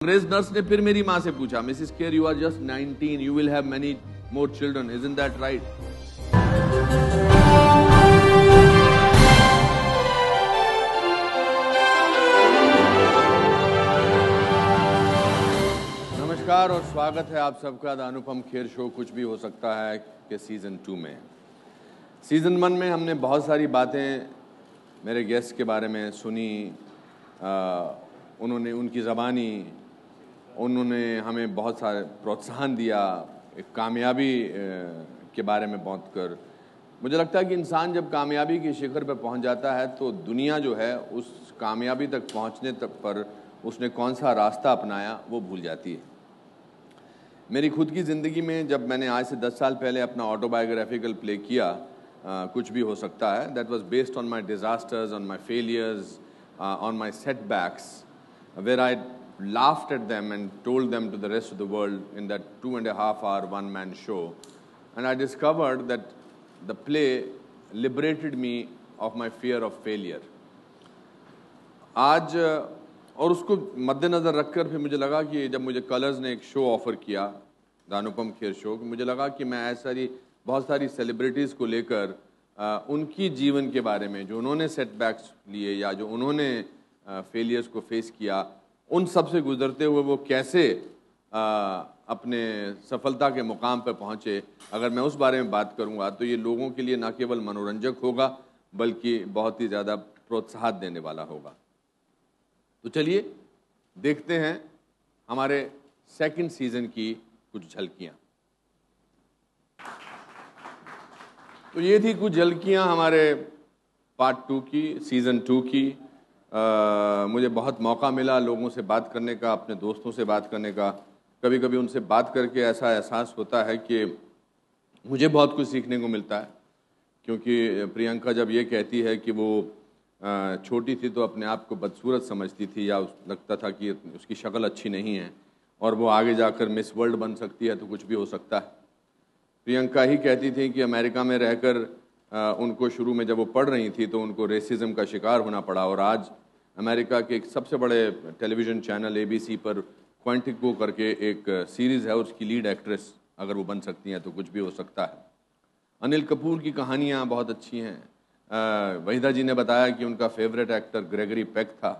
अंग्रेज नर्स ने फिर मेरी माँ से पूछा, Mrs Kerr you are just 19, you will have many more children, isn't that right? नमस्कार और स्वागत है आप सबका द अनुपम खेर शो कुछ भी हो सकता है के सीजन 2 में। सीजन 1 में हमने बहुत सारी बातें मेरे गेस्ट के बारे में सुनी, उन्होंने उनकी ज़बानी, उन्होंने हमें बहुत सारे प्रोत्साहन दिया, एक कामयाबी के बारे में बात कर। मुझे लगता है कि इंसान जब कामयाबी के शिखर पर पहुंच जाता है तो दुनिया जो है उस कामयाबी तक पहुंचने तक पर उसने कौन सा रास्ता अपनाया वो भूल जाती है। मेरी खुद की ज़िंदगी में जब मैंने आज से 10 साल पहले अपना ऑटोबायोग्राफिकल प्ले किया, कुछ भी हो सकता है, that was based on my disasters, on my failures, on my setbacks, where I laughed at them and told them to the rest of the world in that 2.5-hour one-man show. And I discovered that the play liberated me of my fear of failure. आज और उसको मद्देनज़र रखकर फिर मुझे लगा कि जब मुझे कलर्स ने एक शो ऑफ़र किया, द अनुपम खेर शो, मुझे लगा कि मैं बहुत सारी सेलिब्रिटीज़ को लेकर उनकी जीवन के बारे में, जो उन्होंने सेटबैक्स लिए या जो उन्होंने फेलियर्स को फेस किया, उन सब से गुजरते हुए वो कैसे अपने सफलता के मुकाम पर पहुँचे, अगर मैं उस बारे में बात करूँगा तो ये लोगों के लिए न केवल मनोरंजक होगा बल्कि बहुत ही ज़्यादा प्रोत्साहन देने वाला होगा। तो चलिए देखते हैं हमारे सेकंड सीज़न की कुछ झलकियाँ। तो ये थी कुछ झलकियाँ हमारे पार्ट 2 की, सीज़न 2 की। मुझे बहुत मौका मिला लोगों से बात करने का, अपने दोस्तों से बात करने का। कभी कभी उनसे बात करके ऐसा एहसास होता है कि मुझे बहुत कुछ सीखने को मिलता है, क्योंकि प्रियंका जब ये कहती है कि वो छोटी थी तो अपने आप को बदसूरत समझती थी या लगता था कि उसकी शक्ल अच्छी नहीं है और वो आगे जाकर मिस वर्ल्ड बन सकती है तो कुछ भी हो सकता है। प्रियंका ही कहती थी कि अमेरिका में रहकर उनको शुरू में जब वो पढ़ रही थी तो उनको रेसिज्म का शिकार होना पड़ा, और आज अमेरिका के एक सबसे बड़े टेलीविज़न चैनल ABC पर क्वांटिको करके एक सीरीज़ है, उसकी लीड एक्ट्रेस अगर वो बन सकती हैं तो कुछ भी हो सकता है। अनिल कपूर की कहानियाँ बहुत अच्छी हैं। वहीदा जी ने बताया कि उनका फेवरेट एक्टर ग्रेगरी पेक था।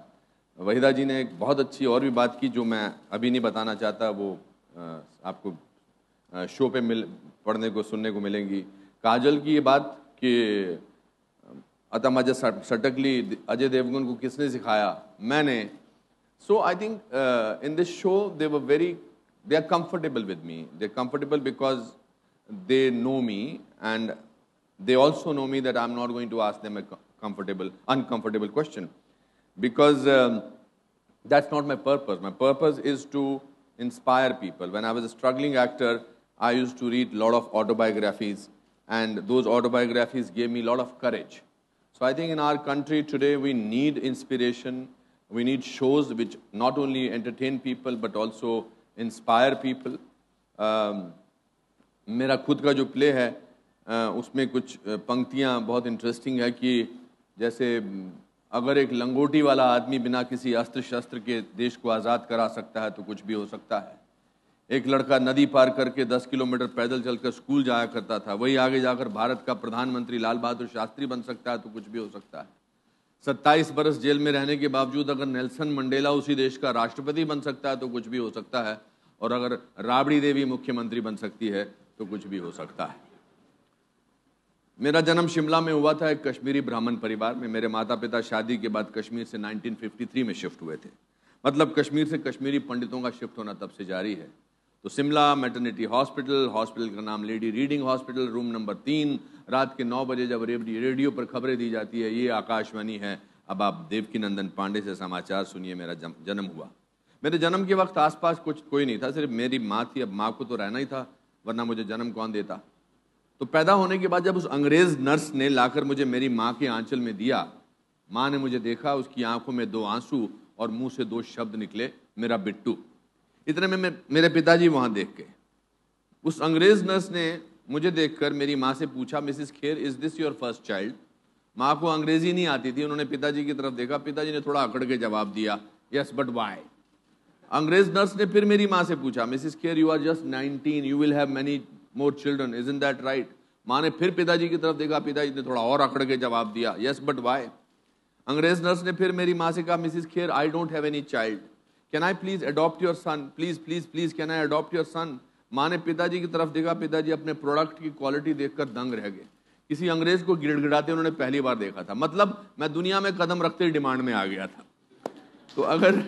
वहीदा जी ने एक बहुत अच्छी और भी बात की जो मैं अभी नहीं बताना चाहता, वो आपको शो पे पढ़ने को सुनने को मिलेंगी। काजल की ये बात कि अतमजा सटकली अजय देवगन को किसने सिखाया, मैंने। So I think in this show they are comfortable with me, they are comfortable because they know me and they also know me that I'm not going to ask them a uncomfortable question, because that's not my purpose. My purpose is to inspire people. When I was a struggling actor, I used to read a lot of autobiographies, and those autobiographies gave me a lot of courage. So I think in our country today we need inspiration. We need shows which not only entertain people but also inspire people. मेरा खुद का जो play है उसमें कुछ पंक्तियाँ बहुत interesting है कि जैसे अगर एक लंगोटी वाला आदमी बिना किसी अस्त्र शस्त्र के देश को आज़ाद करा सकता है तो कुछ भी हो सकता है। एक लड़का नदी पार करके 10 किलोमीटर पैदल चलकर स्कूल जाया करता था, वही आगे जाकर भारत का प्रधानमंत्री लाल बहादुर शास्त्री बन सकता है तो कुछ भी हो सकता है। 27 बरस जेल में रहने के बावजूद अगर नेल्सन मंडेला उसी देश का राष्ट्रपति बन सकता है तो कुछ भी हो सकता है, और अगर राबड़ी देवी मुख्यमंत्री बन सकती है तो कुछ भी हो सकता है। मेरा जन्म शिमला में हुआ था, एक कश्मीरी ब्राह्मण परिवार में। मेरे माता पिता शादी के बाद कश्मीर से 1953 में शिफ्ट हुए थे। मतलब कश्मीर से कश्मीरी पंडितों का शिफ्ट होना तब से जारी है। तो शिमला मैटरनिटी हॉस्पिटल का नाम lady reading hospital, room number 3। रात के 9 बजे जब रेडियो पर खबरें दी जाती है, ये आकाशवाणी है, अब आप देवकीनंदन पांडे से समाचार सुनिए। मेरा जन्म हुआ। मेरे जन्म के वक्त आसपास कोई नहीं था, सिर्फ मेरी माँ थी। अब माँ को तो रहना ही था, वरना मुझे जन्म कौन देता। तो पैदा होने के बाद जब उस अंग्रेज नर्स ने लाकर मुझे मेरी माँ के आंचल में दिया, माँ ने मुझे देखा, उसकी आंखों में 2 आंसू और मुंह से 2 शब्द निकले, मेरा बिट्टू। इतने में मेरे पिताजी वहाँ देख गए। उस अंग्रेज नर्स ने मुझे देखकर मेरी माँ से पूछा, Mrs Kher is this your first child? माँ को अंग्रेजी नहीं आती थी, उन्होंने पिताजी की तरफ देखा। पिताजी ने थोड़ा अकड़ के जवाब दिया, यस बट वाई। अंग्रेज नर्स ने फिर मेरी माँ से पूछा, Mrs Kher you are just 19, you will have many more children, isn't that right? माँ ने फिर पिताजी की तरफ देखा, पिताजी ने थोड़ा और अकड़ के जवाब दिया, यस बट वाई? अंग्रेज नर्स ने फिर मेरी माँ से कहा, Mrs Kher I don't have any child, can I please adopt your son, please please please can I adopt your son? माँ ने पिताजी की तरफ देखा, पिताजी अपने प्रोडक्ट की क्वालिटी देखकर दंग रह गए। किसी अंग्रेज को गिड़गिड़ाते उन्होंने पहली बार देखा था। मतलब मैं दुनिया में कदम रखते ही डिमांड में आ गया था। तो अगर